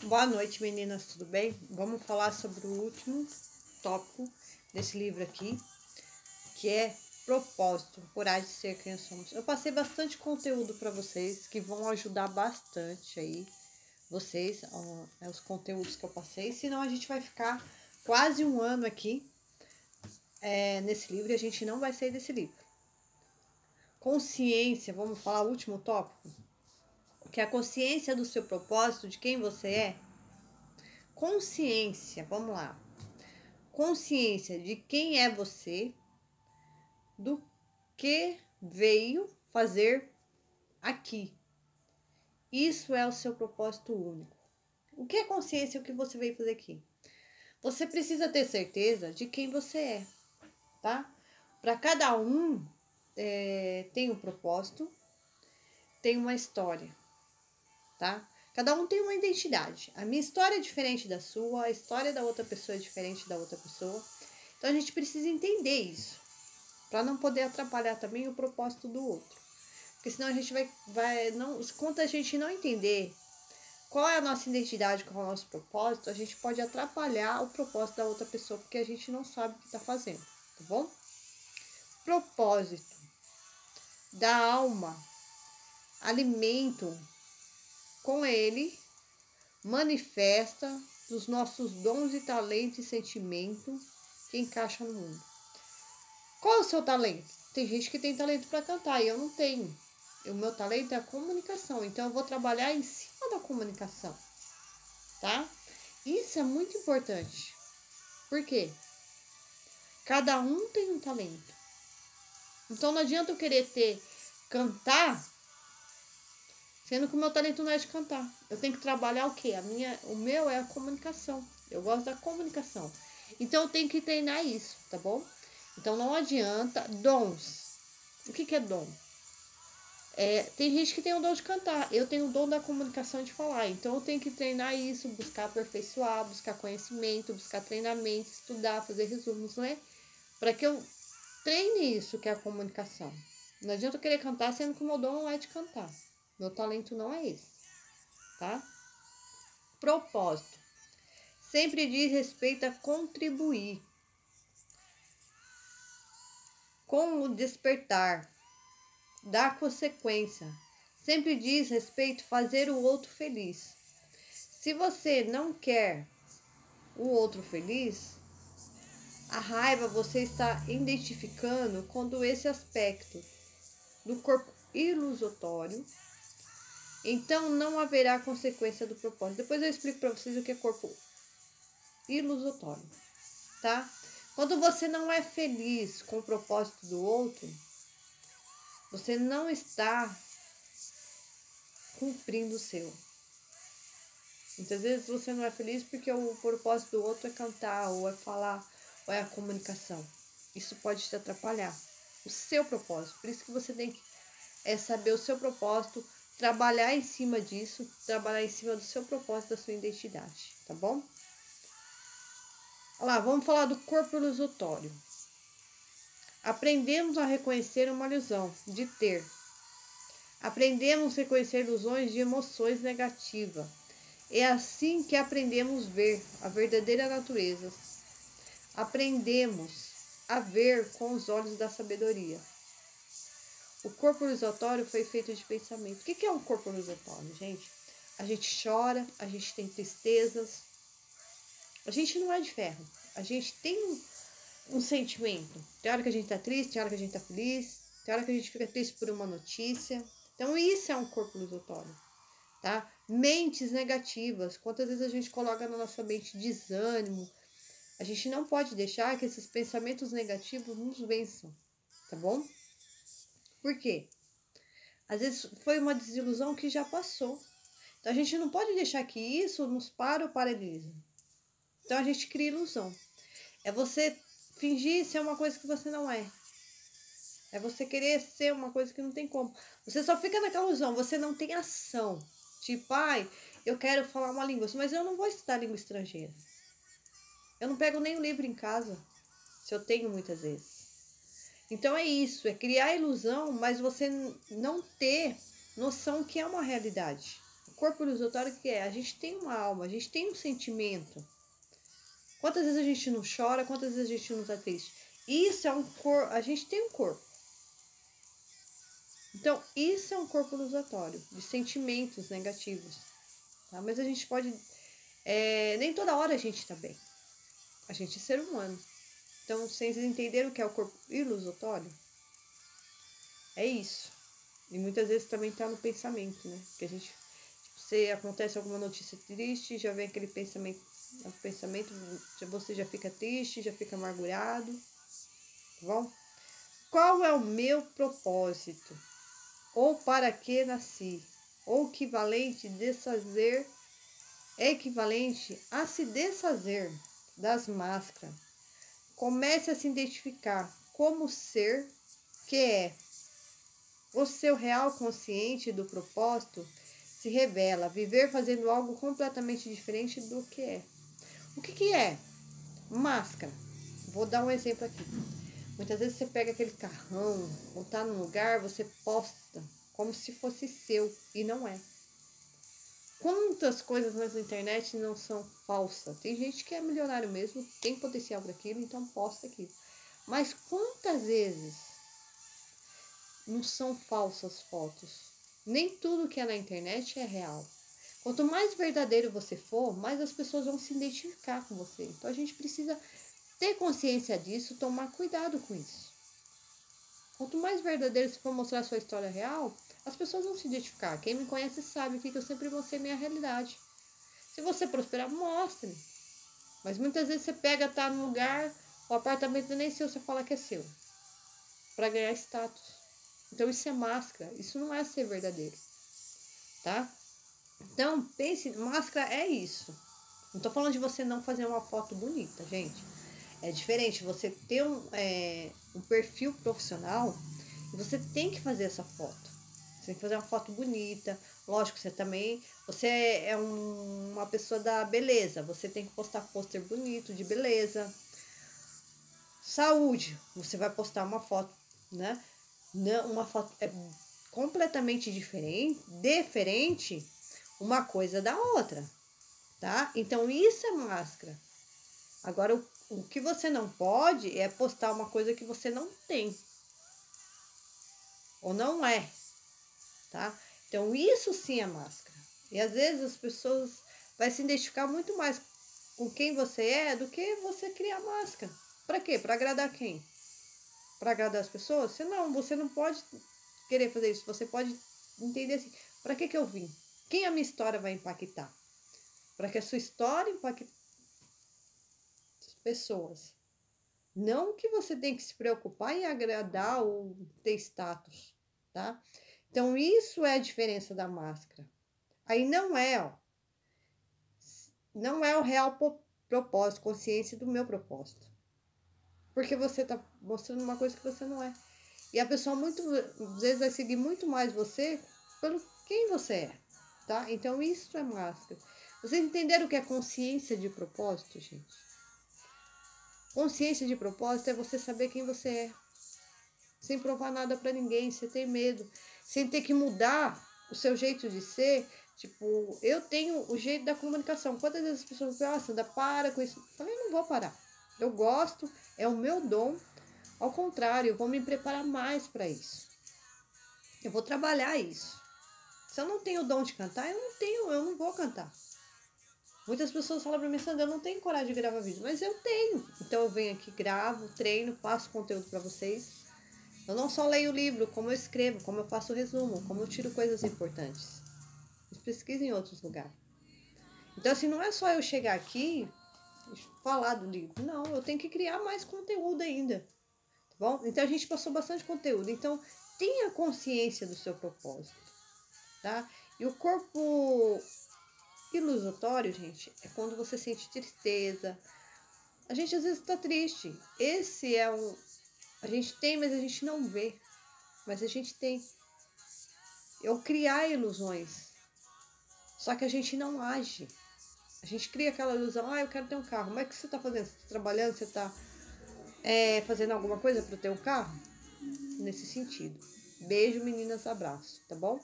Boa noite, meninas, tudo bem? Vamos falar sobre o último tópico desse livro aqui, que é propósito, coragem de ser quem somos. Eu passei bastante conteúdo para vocês que vão ajudar bastante aí vocês, os conteúdos que eu passei, senão a gente vai ficar quase um ano aqui nesse livro e a gente não vai sair desse livro. Consciência, vamos falar o último tópico, que é a consciência do seu propósito, de quem você é. Consciência, vamos lá. Consciência de quem é você, do que veio fazer aqui. Isso é o seu propósito único. O que é consciência? O que você veio fazer aqui? Você precisa ter certeza de quem você é, tá? Para cada um tem um propósito, tem uma história, tá? Cada um tem uma identidade. A minha história é diferente da sua, a história da outra pessoa é diferente da outra pessoa. Então a gente precisa entender isso, para não poder atrapalhar também o propósito do outro. Porque senão a gente quando a gente não entender qual é a nossa identidade, qual é o nosso propósito, a gente pode atrapalhar o propósito da outra pessoa, porque a gente não sabe o que está fazendo, tá bom? Propósito da alma, alimento com ele, manifesta os nossos dons e talentos e sentimentos que encaixam no mundo. Qual é o seu talento? Tem gente que tem talento para cantar e eu não tenho. O meu talento é a comunicação, então eu vou trabalhar em cima da comunicação, tá? Isso é muito importante. Por quê? Cada um tem um talento. Então não adianta eu querer cantar, sendo que o meu talento não é de cantar. Eu tenho que trabalhar o quê? O meu é a comunicação. Eu gosto da comunicação. Então eu tenho que treinar isso, tá bom? Então não adianta. Dons. O que é dom? Tem gente que tem o dom de cantar. Eu tenho o dom da comunicação e de falar. Então eu tenho que treinar isso, buscar aperfeiçoar, buscar conhecimento, buscar treinamento, estudar, fazer resumos, né? Para que eu treine isso, que é a comunicação. Não adianta eu querer cantar, sendo que o meu dom não é de cantar. Meu talento não é esse, tá? Propósito. Sempre diz respeito a contribuir com o despertar, dar consequência. Sempre diz respeito a fazer o outro feliz. Se você não quer o outro feliz, a raiva você está identificando quando esse aspecto do corpo ilusório, então não haverá consequência do propósito. Depois eu explico para vocês o que é corpo ilusório, tá? Quando você não é feliz com o propósito do outro, você não está cumprindo o seu. Muitas vezes você não é feliz porque o propósito do outro é cantar, ou é falar, ou é a comunicação. Isso pode te atrapalhar. O seu propósito. Por isso que você tem que saber o seu propósito, trabalhar em cima disso, trabalhar em cima do seu propósito, da sua identidade, tá bom? Olha lá, vamos falar do corpo ilusório. Aprendemos a reconhecer uma ilusão de ter. Aprendemos a reconhecer ilusões de emoções negativas. É assim que aprendemos a ver a verdadeira natureza. Aprendemos a ver com os olhos da sabedoria. O corpo ilusório foi feito de pensamento. O que é um corpo ilusório, gente? A gente chora, a gente tem tristezas. A gente não é de ferro. A gente tem um sentimento. Tem hora que a gente tá triste, tem hora que a gente tá feliz, tem hora que a gente fica triste por uma notícia. Então isso é um corpo ilusório, tá? Mentes negativas. Quantas vezes a gente coloca na nossa mente desânimo? A gente não pode deixar que esses pensamentos negativos nos vençam, tá bom? Por quê? Às vezes foi uma desilusão que já passou. Então a gente não pode deixar que isso nos pare ou paralise. Então a gente cria ilusão. É você fingir ser uma coisa que você não é. É você querer ser uma coisa que não tem como. Você só fica naquela ilusão, você não tem ação. Tipo, eu quero falar uma língua, mas eu não vou estudar língua estrangeira. Eu não pego nem o livro em casa, se eu tenho muitas vezes. Então é criar ilusão, mas você não ter noção que é uma realidade. O corpo ilusório, o que é? A gente tem uma alma, a gente tem um sentimento. Quantas vezes a gente não chora, quantas vezes a gente não tá triste? Isso é um corpo, a gente tem um corpo. Então, isso é um corpo ilusório, de sentimentos negativos. Tá? Mas a gente pode... nem toda hora a gente tá bem. A gente é ser humano. Então, vocês entenderam o que é o corpo ilusório? É isso. E muitas vezes também tá no pensamento, né? Que a gente... Se acontece alguma notícia triste, já vem aquele pensamento... O pensamento, você já fica triste, já fica amargurado. Tá bom? Qual é o meu propósito? Ou para que nasci? Ou equivalente desfazer... É equivalente a se desfazer das máscaras. Comece a se identificar como ser que é. O seu real consciente do propósito se revela, viver fazendo algo completamente diferente do que é. O que é? Máscara. Vou dar um exemplo aqui. Muitas vezes você pega aquele carrão, ou tá num lugar, você posta como se fosse seu, e não é. Quantas coisas na internet não são falsas? Tem gente que é milionário mesmo, tem potencial para aquilo, então posta aquilo. Mas quantas vezes não são falsas fotos? Nem tudo que é na internet é real. Quanto mais verdadeiro você for, mais as pessoas vão se identificar com você. Então a gente precisa ter consciência disso, tomar cuidado com isso. Quanto mais verdadeiro você for mostrar a sua história real, as pessoas vão se identificar. Quem me conhece sabe que eu sempre mostrei minha realidade. Se você prosperar, mostre. Mas muitas vezes você pega, tá num lugar, o apartamento nem é seu, você fala que é seu. Para ganhar status. Então isso é máscara, isso não é ser verdadeiro. Tá? Então, pense, máscara é isso. Não tô falando de você não fazer uma foto bonita, gente. É diferente você ter um perfil profissional e você tem que fazer essa foto. Você tem que fazer uma foto bonita. Lógico, você é uma pessoa da beleza. Você tem que postar pôster bonito de beleza. Saúde. Você vai postar uma foto, né? Uma foto completamente diferente uma coisa da outra, tá? Então, isso é máscara. Agora, o que você não pode é postar uma coisa que você não tem. Ou não é, tá? Então, isso sim é máscara. E às vezes as pessoas vão se identificar muito mais com quem você é do que você criar máscara. Para quê? Para agradar quem? Para agradar as pessoas? Você não pode querer fazer isso. Você pode entender assim, para que eu vim? Quem a minha história vai impactar? Para que a sua história impacte pessoas. Não que você tem que se preocupar em agradar ou ter status, tá? Então, isso é a diferença da máscara. Aí não é o real propósito, consciência do meu propósito. Porque você tá mostrando uma coisa que você não é. E a pessoa muitas vezes vai seguir muito mais você pelo quem você é, tá? Então, isso é máscara. Vocês entenderam o que é consciência de propósito, gente? Consciência de propósito é você saber quem você é. Sem provar nada pra ninguém, sem ter medo. Sem ter que mudar o seu jeito de ser. Tipo, eu tenho o jeito da comunicação. Quantas vezes as pessoas falam, Sandra, para com isso. Eu falei, não vou parar. Eu gosto, é o meu dom. Ao contrário, eu vou me preparar mais para isso. Eu vou trabalhar isso. Se eu não tenho o dom de cantar, eu não vou cantar. Muitas pessoas falam pra mim, Sandra, eu não tenho coragem de gravar vídeo, mas eu tenho. Então eu venho aqui, gravo, treino, passo conteúdo para vocês. Eu não só leio o livro, como eu escrevo, como eu faço resumo, como eu tiro coisas importantes. Pesquisa em outros lugares. Então assim, não é só eu chegar aqui e falar do livro. Não, eu tenho que criar mais conteúdo ainda. Tá bom? Então a gente passou bastante conteúdo. Então tenha consciência do seu propósito. Tá? E o corpo ilusório, gente, é quando você sente tristeza. A gente às vezes tá triste. Esse é um... A gente tem, mas a gente não vê. Mas a gente tem. É criar ilusões. Só que a gente não age. A gente cria aquela ilusão, eu quero ter um carro. Mas o que você tá fazendo? Você tá trabalhando? Você tá fazendo alguma coisa para ter um carro? Nesse sentido. Beijo, meninas, abraço, tá bom?